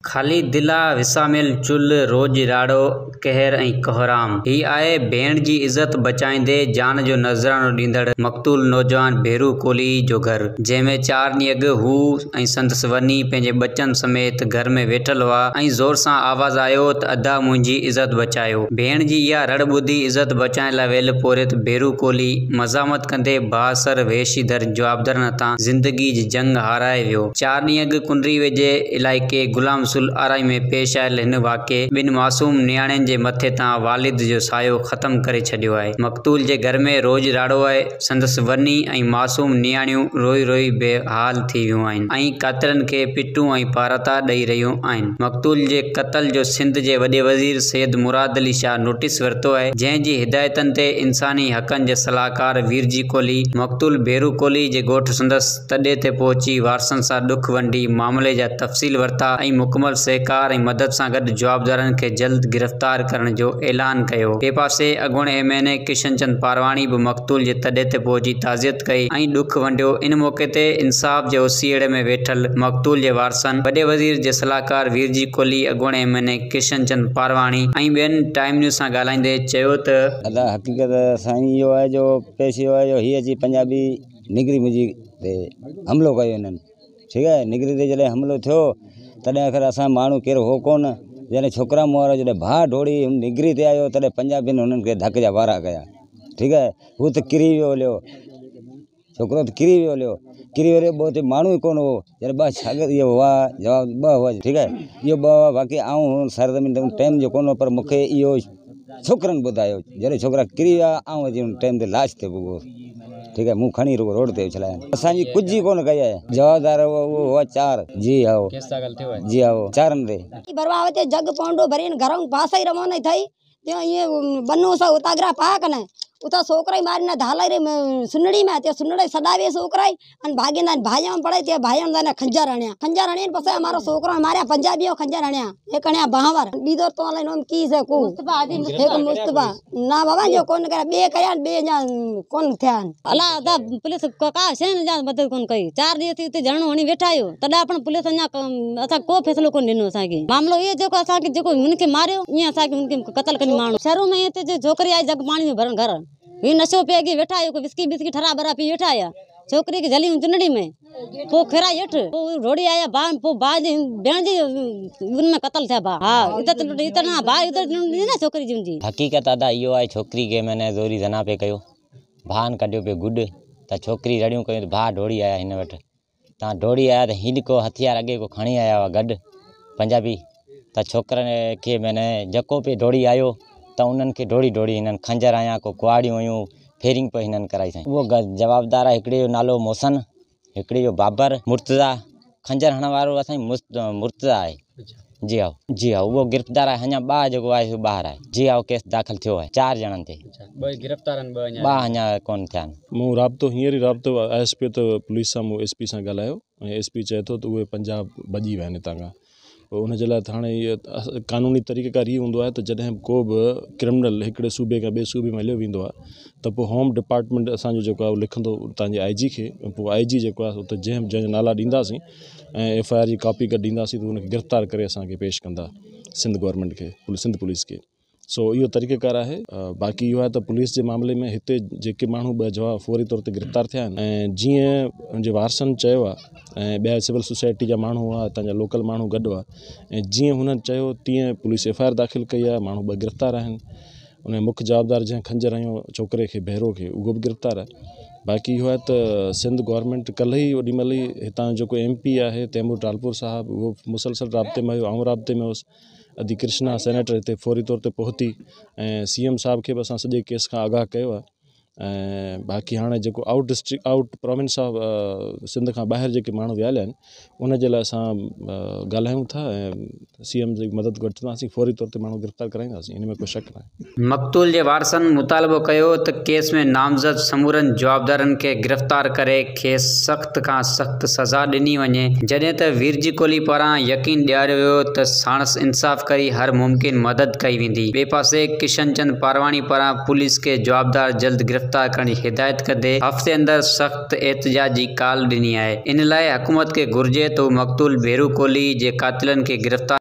खाली दिला विसामिल चुल रोज राड़ो कहर ऐं कोहराम। ही आहे भेण जी इज़त बचाईंदे जान जो नज़रानो ॾींदड़ मक़तूल नौजवान भेरू कोली जो घर, जंहिंमें 4 ॾींहं अॻु हू ऐं संदसि वनी पंहिंजे बचनि समेत घर में वेठल हुआ ऐं ज़ोर सां आवाज़ आयो त अदा मुंहिंजी इज़त बचायो। भेण जी इहा रड़ ॿुधी इज़त बचाइण लाइ वेल पोरित भेरू कोली मज़ामत कंदे बासर वेशीधर जवाबदारनि तां ज़िंदगी जी जंग हाराए वियो। 4 ॾींहं अॻु कुंडरी वेझे इलाइक़े गुलाम आराई में पेश आयल हिन वाक़े ॿिनि मासूम नियाणियुनि जे मथे तां वालिद जो सायो ख़त्म करे छॾियो आहे। मक़तूल जे घर में रोज राड़ो आहे। संदसि वनी ऐं मासूम नियाणियूं रोई रोई बेहाल थी वियूं आहिनि ऐं कातिलनि खे पिटूं ऐं पाराता ॾेई रहियूं आहिनि। मक़तूल जे क़त्ल जो सिंध जे वॾे वज़ीर सैयद मुराद अली शाह नोटिस वरितो आहे, जंहिं जी हिदायतनि ते इंसानी हक़नि जे सलाहकार वीरजी कोली मक़तूल भेरू कोली जे ॻोठ संदसि तॾे ते पहुची वारसनि सां ॾुख वंडी मामले जा तफ़सील वरिता ऐं मुकमल सहकार ऐं मदद सां गॾु जवाबदारनि खे जल्द गिरफ़्तार करण जो ऐलान कयो। ॿिए पासे अॻूणे एमएनए किशन चंद पारवाणी बि मक़तूल जे तॾे ते पहुची ताज़ियत कई ऐं ॾुख वंडियो। इन मौक़े ते इंसाफ़ जे उसीअड़े में वेठल मक़तूल जे वारसनि वॾे वज़ीर जे सलाहकार वीरजी कोली, अॻूणे एमएनए किशन चंद पारवाणी ऐं ॿियनि टाइम न्यूज़ सां ॻाल्हाईंदे चयो त अदा हक़ीक़त साईं इहो आहे जो पेश इहो आहे जो हीअ अची पंजाबी निगरी मुंहिंजी ते हमिलो कयो हिननि, ठीकु आहे। निगरी ते जॾहिं हमिलो थियो तॾहिं आख़िर असां माण्हू कहिड़ो हो कोन, जॾहिं छोकिरा मुआरो जॾहिं भाउ ढोड़ी निगरी ते आयो तॾहिं पंजाबियुनि हुननि खे धक जा वारा कया, ठीकु आहे। हू त किरी वियो हलियो, छोकिरो त किरी वियो हलियो, किरी वियो ॿ ते माण्हू ई कोन हो। जॾहिं 2 शागिर्द इहो हुआ जवाब 2 हुआ, ठीकु आहे। इहो 2 हुआ बाक़ी आऊं सरज़मीन टाइम जो कोन हो, पर मूंखे इहो छोकिरनि ॿुधायो जॾहिं छोकिरा किरी विया आऊं अची टाइम ते लाश ते भुॻो, ठीकु आहे। मूं खणी रुगो रोड ते उछलाया, असांजी कुझु ई कोन कई आहे। जवाबदार उहो हुआ 4 जी हा जी हा 4 ते बरवावते जग पोंडो भरीन घरों पासे ही रमो नहीं थई त्यो ये बन्नू सा उतागरा पाक ने उता सोकराई मारने धालाई रे सुनड़ी में ते सुनड़े सडावे सोकराई अन भागीना भाइयों पड़े ते भाइयों ने खंजर हणिया पसे हमारो सोकरो मारया पंजाबियो खंजर हणिया एक हणिया बाहवर बीदर तो वाले नोम की से को एक मुस्तफा ना बाबा जो कोन करे बे कया बे जा कोन थयान अला दा पुलिस का सेन जा मदद कोन कई 4 दी थी ते जणो हणी बैठायो तडा अपन पुलिस अना असा को फैसलो कोन दिनो असा के मामलो ये जो असा के जो उनके मारियो ये असा के उनके कत्ल कनी मानो शहरों में ते जो छोकरी आई जग पानी में भरन घर ये नशो पेगी बैठा है को विस्की बिस्की ठरा बरा पी बैठा है छोकरी की जली चुनड़ी में पो खेरा यठ पो रोड़ी आया बा पो बाज बेण जी उनमें कत्ल था बा हां इतना बा इधर ना छोकरी जिंदी हकीकत अदा इयो है छोकरी के मैंने जोरी जना पे कयो भान कढियो पे गुड त छोकरी रड़ियों कयो भा ढोड़ी आया इन वट ता ढोड़ी आया त हिन को हथियार अगे को खणी आया हुआ गड पंजाबी त छोकरन के मैंने जको पे ढोड़ी आयो त उन्हनि खे ढोड़ी ढोड़ी हिननि खंजर आया को कुआड़ियूं हुयूं फेरिंग पे हिननि कराई साईं। उहो जवाबदार आहे हिकिड़े जो नालो मोहसन, हिकिड़े जो बाबर मुर्तज़ा, खंजर हणण वारो असांजी मुर्तज़ा आहे। जी हा उहो गिरफ़्तार आहे। अञा 2 जेको आहे सो ॿाहिरि आहे। जी हा केस दाख़िल थियो आहे 4 ॼणनि ते। 2 गिरफ़्तार आहिनि 2 अञा कोन थिया आहिनि। मूं राब्तो हींअर ई राब्तो एसपी त पुलिस सां मूं एसपी सां ॻाल्हायो ऐं एसपी चए थो त उहे पंजाब भॼी विया आहिनि हितां खां। पोइ उन जे लाइ हाणे इहे कानूनी तरीक़ेकार इहो हूंदो आहे त जॾहिं को बि क्रिमिनल हिकिड़े सूबे खां ॿिए सूबे में हलियो वेंदो आहे त पोइ होम डिपार्टमेंट असांजो जेको आहे उहो लिखंदो तव्हांजे IG खे, पोइ IG जेको आहे उते जंहिंजा नाला ॾींदासीं ऐं FIR जी कॉपी गॾु ॾींदासीं त उनखे गिरफ़्तार करे असांखे पेश कंदा सिंध गवर्नमेंट खे, सिंध पुलिस खे। सो इहो तरीक़ेकार आहे। बाक़ी इहो आहे त पुलिस जे मामले में हिते जेके माण्हू 2 जवाब फौरी तौर ते गिरफ़्तार थिया आहिनि ऐं जीअं उनजे वारसनि चयो आहे ऐं ॿिया सिविल सोसाइटी जा माण्हू हुआ, हितां जा लोकल माण्हू गॾु हुआ ऐं जीअं हुननि चयो तीअं पुलिस FIR दाख़िल कई आहे। माण्हू 2 गिरफ़्तार आहिनि। उन मुख्य जवाबदार जंहिं खंजर हयो छोकिरे खे भेरो खे उहो बि गिरफ़्तार आहे। बाक़ी इहो आहे त सिंध गवर्नमेंट कल्ह ई ओॾीमहिल ई हितां जेको MP आहे तैमूर टालपुर साहब उहो मुसलसल राब्ते में हुयो, आउं राब्ते में हुउसि। अदी कृष्णा सेनेटर हिते फौरी तौर ते पहुती ऐं CM साहब खे बि असां सॼे केस खां आगाह कयो आहे। ऐं बाक़ी हाणे जेको आउट प्रोविंस ऑफ सिंध खां ॿाहिरि जेके माण्हू वियल आहिनि उन जे लाइ असां ॻाल्हायूं था ऐं CM जी मदद वठंदासीं, फौरी तौर ते माण्हू गिरफ़्तार कराईंदासीं, इन में कोई शक न आहे। मक़तूल जे वारसनि मुतालबो कयो त केस में नामज़द समूरनि जवाबदारनि खे गिरफ़्तार करे खेसि सख़्त खां सख़्त सज़ा ॾिनी वञे, जॾहिं त वीरजी कोली पारां यकीन ॾियारियो वियो त साणस इंसाफ़ करी हर मुमकिन मदद कई वेंदी। ॿिए पासे किशन चंद पारवाणी पारां पुलिस खे जवाबदार जल्द गिरफ़्तार करण जी हिदायत कंदे हफ़्ते अंदरि सख़्त एहतिजाज जी काल ॾिनी आहे। इन लाइ हुकूमत खे घुर्जे त मक़तूल भेरू कोली जे कातिलनि खे गिरफ़्तार